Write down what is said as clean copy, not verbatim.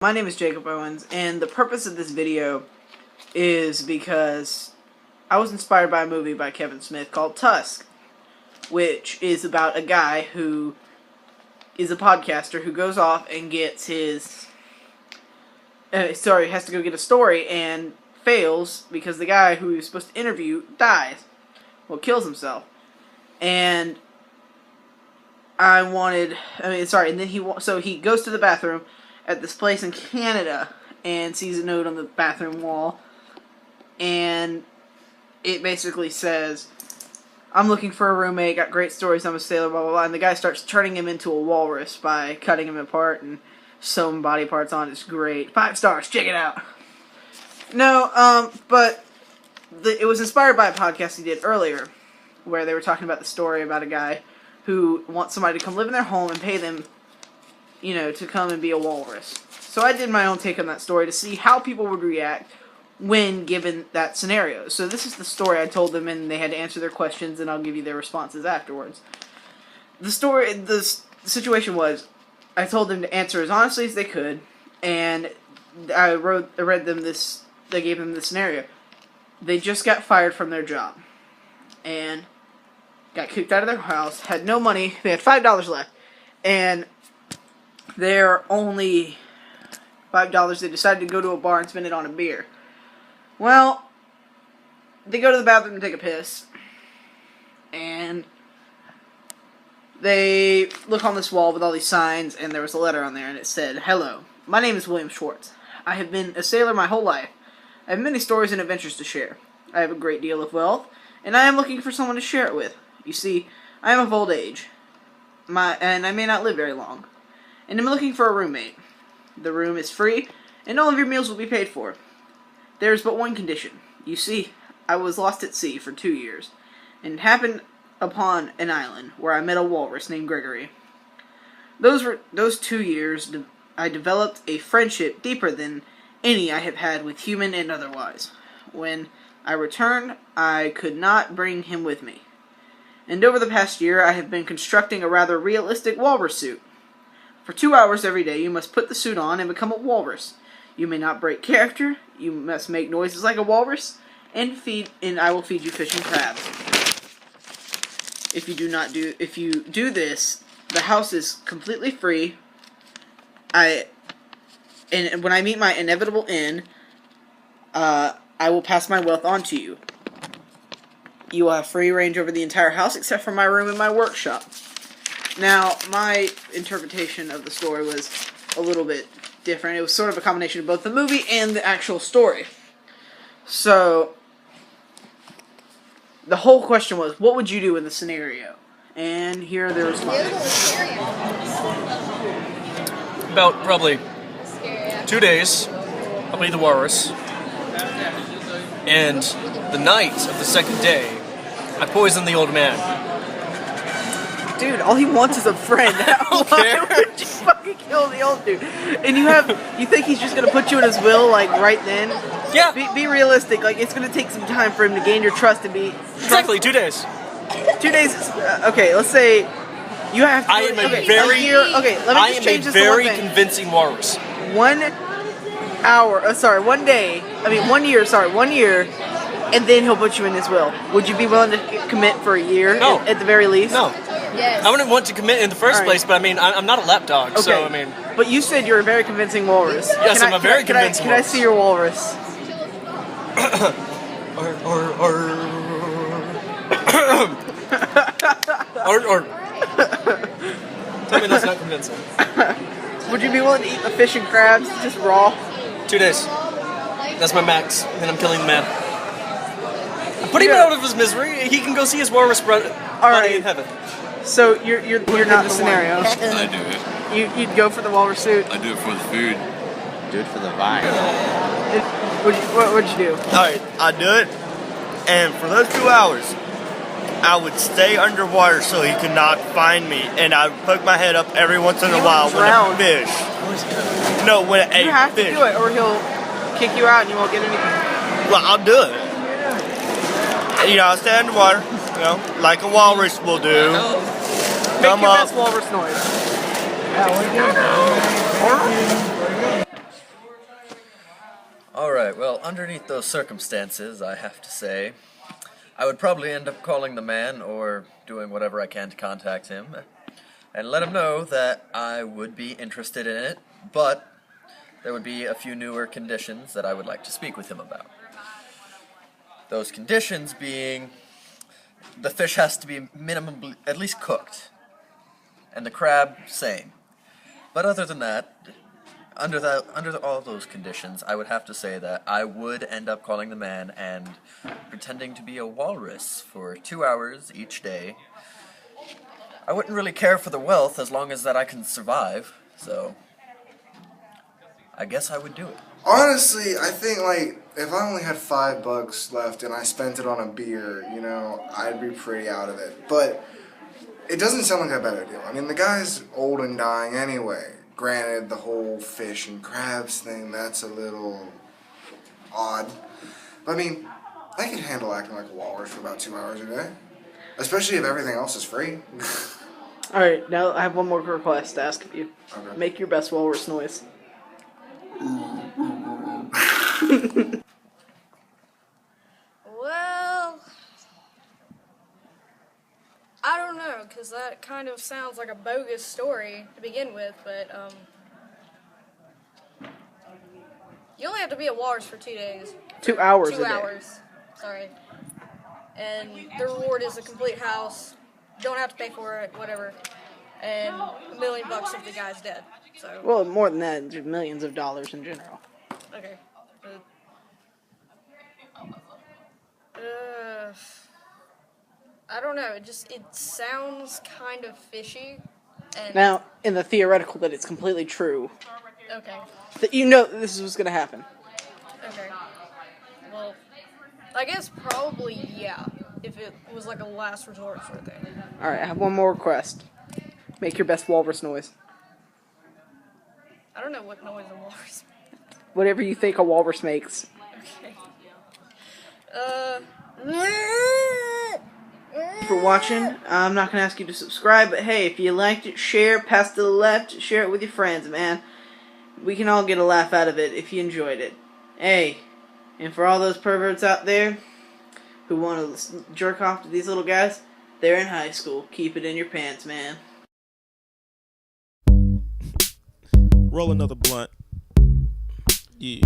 My name is Jacob Owens, and the purpose of this video is because I was inspired by a movie by Kevin Smith called Tusk, which is about a guy who is a podcaster who goes off and gets his... has to go get a story and fails because the guy who he was supposed to interview dies. Well, kills himself. And and then he goes to the bathroom at this place in Canada and sees a note on the bathroom wall, and it basically says, "I'm looking for a roommate, got great stories, I'm a sailor, blah blah blah," and the guy starts turning him into a walrus by cutting him apart and sewing body parts on. It's great. 5 stars, check it out. No, but it was inspired by a podcast he did earlier, where they were talking about the story about a guy who wants somebody to come live in their home and pay them, to come and be a walrus. So I did my own take on that story to see how people would react when given that scenario. So this is the story I told them, and they had to answer their questions, and I'll give you their responses afterwards. The situation was, I told them to answer as honestly as they could, and I read them this. They gave them this scenario. They just got fired from their job, and got kicked out of their house, had no money, they had $5 left, and they're only $5, they decided to go to a bar and spend it on a beer. Well, they go to the bathroom to take a piss, and they look on this wall with all these signs, and there was a letter on there, and it said, "Hello, my name is William Schwartz. I have been a sailor my whole life. I have many stories and adventures to share. I have a great deal of wealth, and I am looking for someone to share it with. You see, I am of old age, and I may not live very long, and I'm looking for a roommate. The room is free, and all of your meals will be paid for. There is but one condition. You see, I was lost at sea for 2 years, and happened upon an island where I met a walrus named Gregory. Those 2 years, I developed a friendship deeper than any I have had with human and otherwise. When I returned, I could not bring him with me. And over the past year, I have been constructing a rather realistic walrus suit. For 2 hours every day, you must put the suit on and become a walrus. You may not break character, you must make noises like a walrus, and I will feed you fish and crabs. If you do this, the house is completely free. And when I meet my inevitable end, I will pass my wealth on to you. You will have free range over the entire house except for my room and my workshop." Now, my interpretation of the story was a little bit different. It was sort of a combination of both the movie and the actual story. So, the whole question was, what would you do in the scenario? And here are the responses. About probably 2 days, I'll be the walrus. And the night of the second day, I poison the old man. Dude, all he wants is a friend. Why would you fucking kill the old dude? And you think he's just gonna put you in his will, like, right then? Yeah. Be realistic. Like, it's gonna take some time for him to gain your trust and be... Exactly, 2 days. 2 days, okay, let's say you have to... I am let me just change this to one thing. Convincing walrus. 1 year, and then he'll put you in his will. Would you be willing to commit for a year? No. At the very least? No. Yes. I wouldn't want to commit in the first place, but I mean, I'm not a lapdog, so I mean... But you said you're a very convincing walrus. Yes, I'm a very convincing walrus. Can I see your walrus? Tell me that's not convincing. Would you be willing to eat the fish and crabs just raw? 2 days. That's my max. Then I'm killing the man. I'm putting him out of his misery. He can go see his walrus buddy in heaven. So you're not the scenario. I do it. You'd go for the walrus suit. I do it for the food. Do it for the vibe. What would you do? Alright, I'd do it, and for those 2 hours, I would stay underwater so he could not find me, and I would poke my head up every once in a while with a fish. No, with a fish. You have to do it, or he'll kick you out and you won't get anything. Well, I'll do it. I'll stay underwater, like a walrus will do. Make your best walrus noise. Alright, well, underneath those circumstances, I have to say, I would probably end up calling the man or doing whatever I can to contact him and let him know that I would be interested in it, but there would be a few newer conditions that I would like to speak with him about. Those conditions being, the fish has to be minimum, at least cooked, and the crab, same. But other than that, under all those conditions, I would have to say that I would end up calling the man and pretending to be a walrus for 2 hours each day. I wouldn't really care for the wealth as long as that I can survive, so I guess I would do it. Honestly, I think, like, if I only had $5 left and I spent it on a beer, you know, I'd be pretty out of it. But it doesn't sound like a bad deal. I mean, the guy's old and dying anyway. Granted, the whole fish and crabs thing, that's a little odd. But, I mean, I could handle acting like a walrus for about 2 hours a day. Especially if everything else is free. Alright, now I have one more request to ask of you. Okay. Make your best walrus noise. Well, I don't know, because that kind of sounds like a bogus story to begin with, but, you only have to be a walrus for 2 days. 2 hours 2 a day. hours, sorry. And the reward is a complete house, don't have to pay for it, whatever, and $1 million if the guy's dead, so. Well, more than that, just millions of dollars in general. Okay. I don't know. It sounds kind of fishy. And Now, in the theoretical that it's completely true, okay. that you know this is what's going to happen. Okay. Well, I guess probably yeah. If it was like a last resort sort of thing. Alright, I have one more request. Make your best walrus noise. I don't know what noise a walrus. Whatever you think a walrus makes. Okay. For watching, I'm not going to ask you to subscribe, but hey, if you liked it, share, pass to the left, share it with your friends, man. We can all get a laugh out of it if you enjoyed it. Hey, and for all those perverts out there who want to jerk off to these little guys, they're in high school. Keep it in your pants, man. Roll another blunt. Yeah.